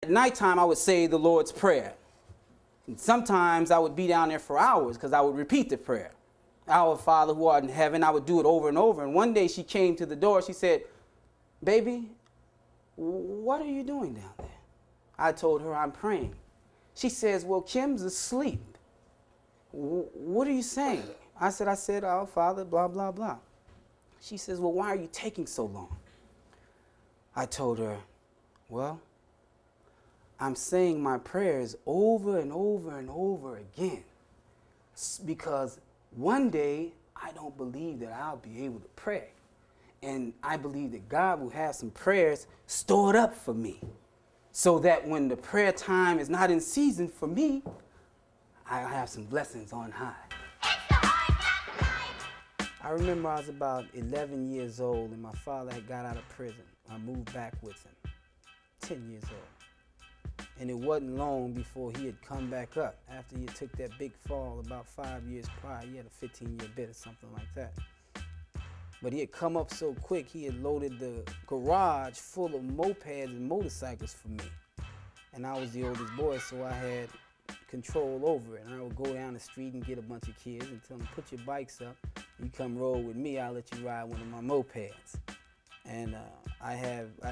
At nighttime, I would say the Lord's Prayer. And sometimes I would be down there for hours because I would repeat the prayer. Our Father who art in heaven, I would do it over and over. And one day she came to the door. She said, "Baby, what are you doing down there?" I told her, "I'm praying." She says, "Well, Kim's asleep. What are you saying?" I said, "Our Father, blah, blah, blah." She says, "Well, why are you taking so long?" I told her, "Well, I'm saying my prayers over and over and over again because one day I don't believe that I'll be able to pray. And I believe that God will have some prayers stored up for me so that when the prayer time is not in season for me, I'll have some blessings on high." I remember I was about 11 years old and my father had got out of prison. I moved back with him, 10 years old. And it wasn't long before he had come back up after he took that big fall about 5 years prior. He had a 15-year bid or something like that. But he had come up so quick, he had loaded the garage full of mopeds and motorcycles for me. And I was the oldest boy, so I had control over it. And I would go down the street and get a bunch of kids and tell them, "Put your bikes up. You come roll with me, I'll let you ride one of my mopeds." And I'd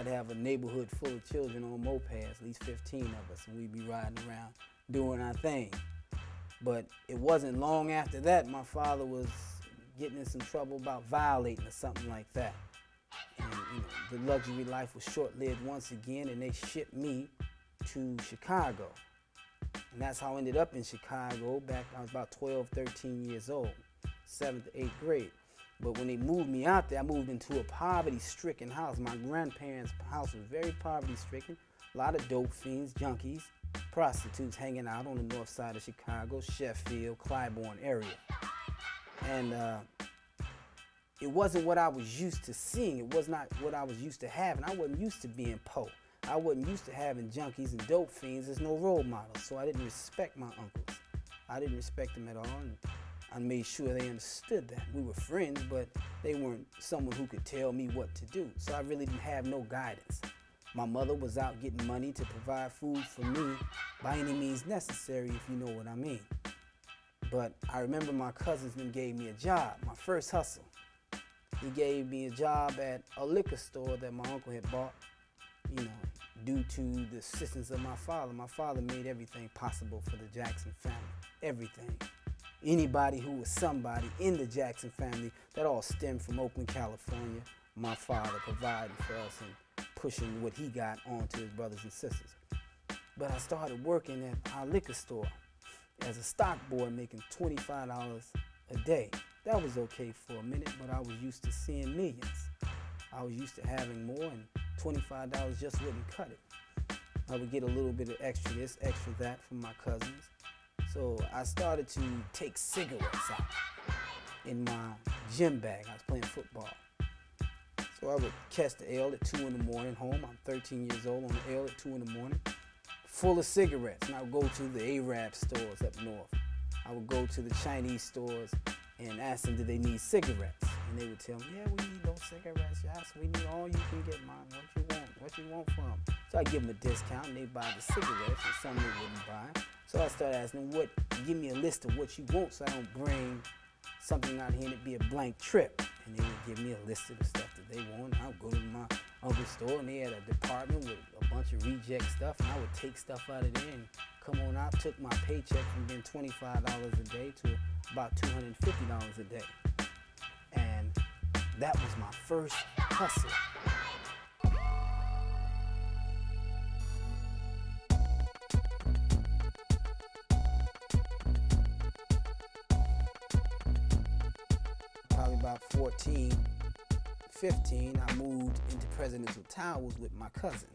have a neighborhood full of children on mopeds, at least 15 of us, and we'd be riding around doing our thing. But it wasn't long after that my father was getting in some trouble about violating or something like that. And the luxury life was short-lived once again, and they shipped me to Chicago. And that's how I ended up in Chicago back, I was about 12, 13 years old, 7th to 8th grade. But when they moved me out there, I moved into a poverty-stricken house. My grandparents' house was very poverty-stricken. A lot of dope fiends, junkies, prostitutes hanging out on the north side of Chicago, Sheffield, Clybourne area. And it wasn't what I was used to seeing. It was not what I was used to having. I wasn't used to being poor. I wasn't used to having junkies and dope fiends as no role models. So I didn't respect my uncles. I didn't respect them at all. And I made sure they understood that. We were friends, but they weren't someone who could tell me what to do. So I really didn't have no guidance. My mother was out getting money to provide food for me by any means necessary, if you know what I mean. But I remember my cousins then gave me a job, my first hustle. He gave me a job at a liquor store that my uncle had bought, due to the assistance of my father. My father made everything possible for the Jackson family, everything. Anybody who was somebody in the Jackson family, that all stemmed from Oakland, California. My father providing for us and pushing what he got on to his brothers and sisters. But I started working at our liquor store as a stock boy, making $25 a day. That was okay for a minute, but I was used to seeing millions. I was used to having more, and $25 just wouldn't cut it. I would get a little bit of extra this, extra that from my cousins. So I started to take cigarettes out in my gym bag. I was playing football. So I would catch the L at 2 in the morning home. I'm 13 years old on the L at 2 in the morning, full of cigarettes. And I would go to the Arab stores up north. I would go to the Chinese stores and ask them, did they need cigarettes? And they would tell me, "Yeah, we need those cigarettes. Yes, we need all you can get, man. What you want from them?" So I give them a discount, and they buy the cigarettes, and some they wouldn't buy. So I started asking them, give me a list of what you want so I don't bring something out here and it be a blank trip. And they would give me a list of the stuff that they want. I would go to my uncle's store, and they had a department with a bunch of reject stuff, and I would take stuff out of there and come on out. Took my paycheck from being $25 a day to about $250 a day. And that was my first hustle. Probably about 14, 15, I moved into Presidential Towers with my cousin.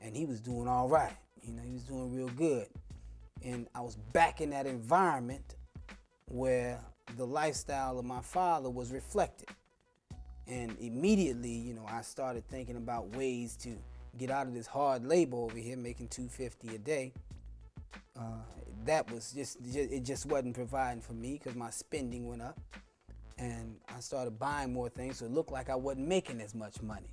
And he was doing all right. He was doing real good. And I was back in that environment where the lifestyle of my father was reflected. And immediately, I started thinking about ways to get out of this hard labor over here, making $250 a day. That was it just wasn't providing for me because my spending went up. And I started buying more things, so it looked like I wasn't making as much money.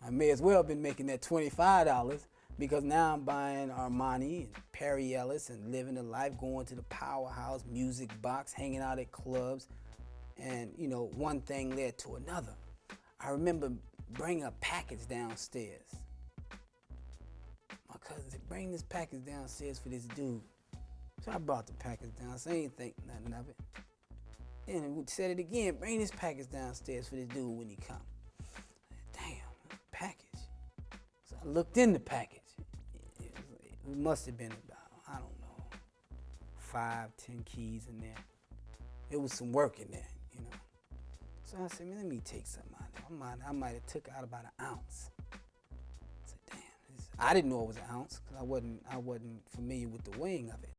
I may as well have been making that $25 Because now I'm buying Armani and Perry Ellis and living the life, going to the Powerhouse Music Box, hanging out at clubs, and you know, one thing led to another. I remember bringing a package downstairs. My cousin said, bring this package downstairs for this dude. So I brought the package down, so I ain't think nothing of it. Then we said it again, bring this package downstairs for this dude when he come. Damn, package. So I looked in the package. It must have been about, I don't know, 5, 10 keys in there. It was some work in there, you know. So I said, man, let me take something out of there. I might have took out about an ounce. I said, damn, I didn't know it was an ounce because I wasn't familiar with the weighing of it.